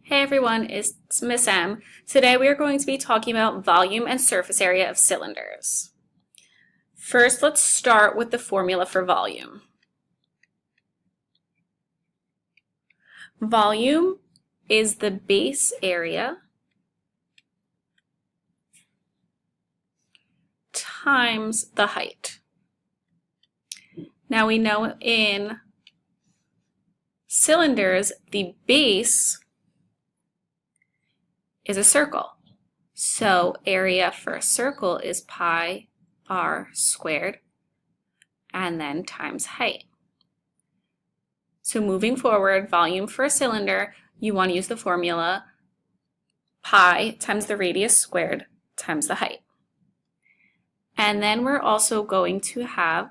Hey everyone, it's Miss M. Today we are going to be talking about volume and surface area of cylinders. First, let's start with the formula for volume. Volume is the base area times the height. Now we know in cylinders, the base is a circle. So area for a circle is pi r squared and then times height. So moving forward, volume for a cylinder, you want to use the formula pi times the radius squared times the height. And then we're also going to have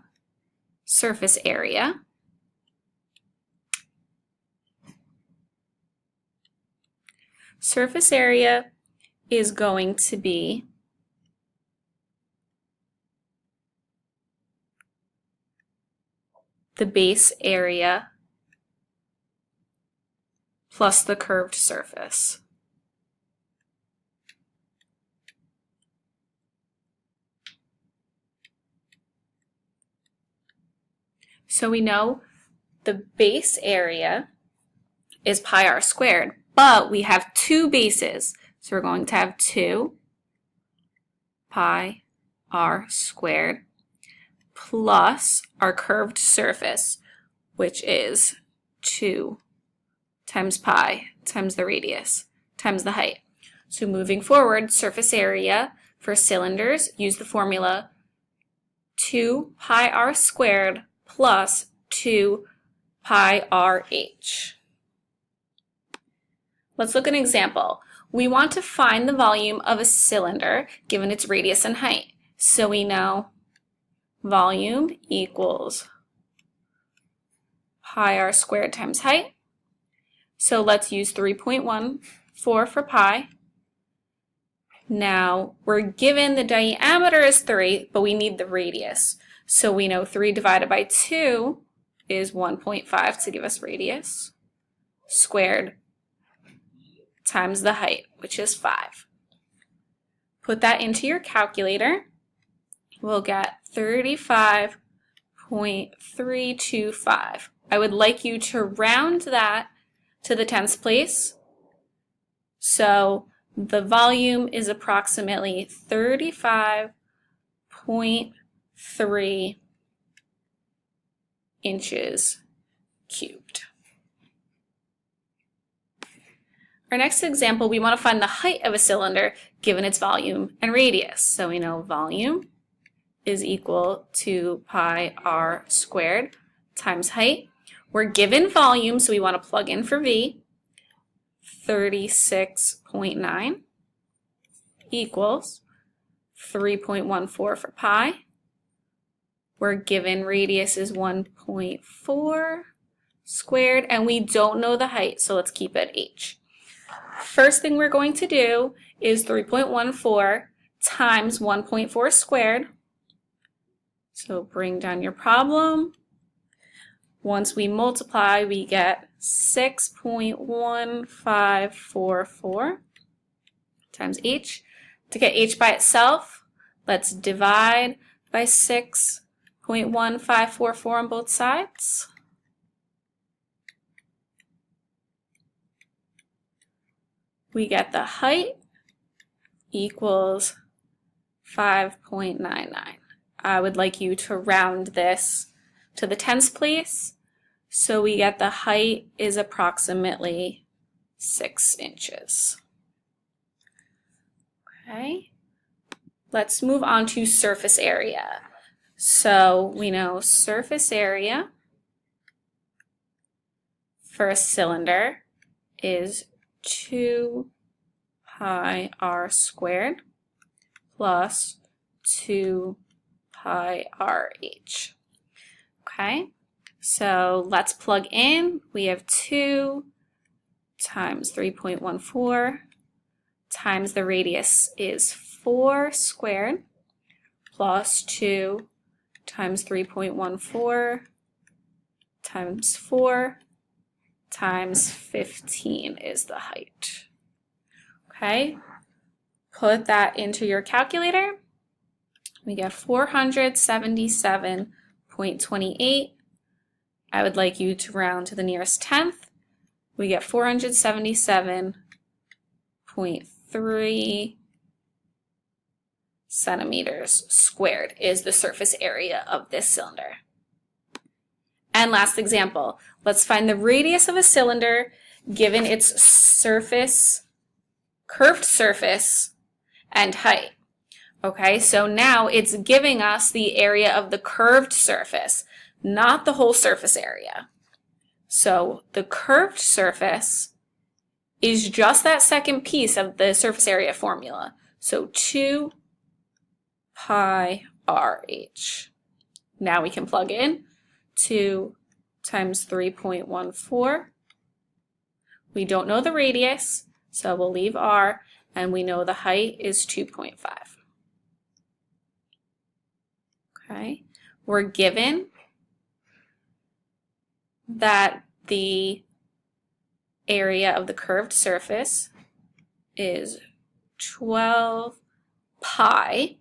surface area. Surface area is going to be the base area plus the curved surface. So we know the base area is pi r squared, but we have two bases. So we're going to have 2 pi r squared plus our curved surface, which is 2 times pi times the radius times the height. So moving forward, surface area for cylinders, use the formula 2 pi r squared plus 2 pi r h. Let's look at an example. We want to find the volume of a cylinder given its radius and height. So we know volume equals pi r squared times height. So let's use 3.14 for pi. Now we're given the diameter is 3, but we need the radius. So we know 3 divided by 2 is 1.5 to give us radius squared times the height, which is 5. Put that into your calculator. We'll get 35.325. I would like you to round that to the 10th place. So the volume is approximately 35.3 inches cubed. Our next example, we want to find the height of a cylinder given its volume and radius. So we know volume is equal to pi r squared times height. We're given volume, so we want to plug in for V. 36.9 equals 3.14 for pi. We're given radius is 1.4 squared, and we don't know the height, so let's keep it h. First thing we're going to do is 3.14 times 1.4 squared. So bring down your problem. Once we multiply, we get 6.1544 times h. To get h by itself, let's divide by 6.1544 on both sides. We get the height equals 5.99. I would like you to round this to the 10th place. So we get the height is approximately 6 inches. Okay, let's move on to surface area. So we know surface area for a cylinder is 2 pi r squared plus 2 pi r h. Okay, so let's plug in. We have 2 times 3.14 times the radius is 4 squared plus 2 times 3.14 times 4 times 15 is the height. Okay, put that into your calculator. We get 477.28. I would like you to round to the nearest tenth. We get 477.3 centimeters squared is the surface area of this cylinder. And last example, let's find the radius of a cylinder given its surface, curved surface, and height. Okay, so now it's giving us the area of the curved surface, not the whole surface area. So the curved surface is just that second piece of the surface area formula. So 2 pi RH. Now we can plug in 2 times 3.14. We don't know the radius, so we'll leave R, and we know the height is 2.5. Okay, we're given that the area of the curved surface is 12 pi,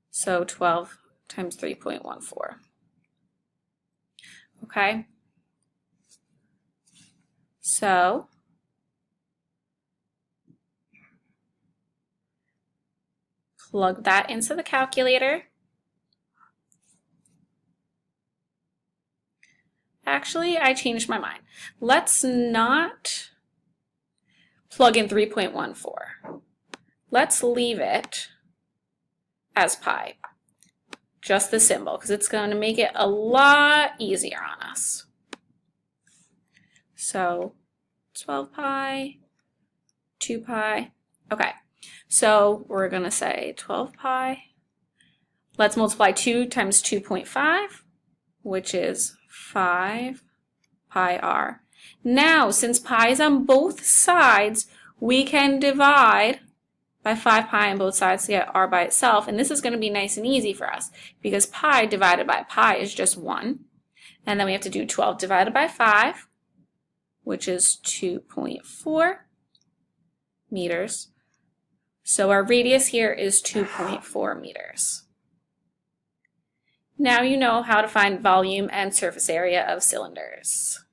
so 12 times 3.14. Okay, so plug that into the calculator. Actually, I changed my mind. Let's not plug in 3.14. Let's leave it as pi, just the symbol, because it's going to make it a lot easier on us. So 12 pi, 2 pi. Okay, so we're going to say 12 pi. Let's multiply 2 times 2.5, which is 5 pi r. Now, since pi is on both sides, we can divide by 5 pi on both sides to get r by itself, and this is going to be nice and easy for us because pi divided by pi is just 1, and then we have to do 12 divided by 5, which is 2.4 meters. So our radius here is 2.4 meters. Now you know how to find volume and surface area of cylinders.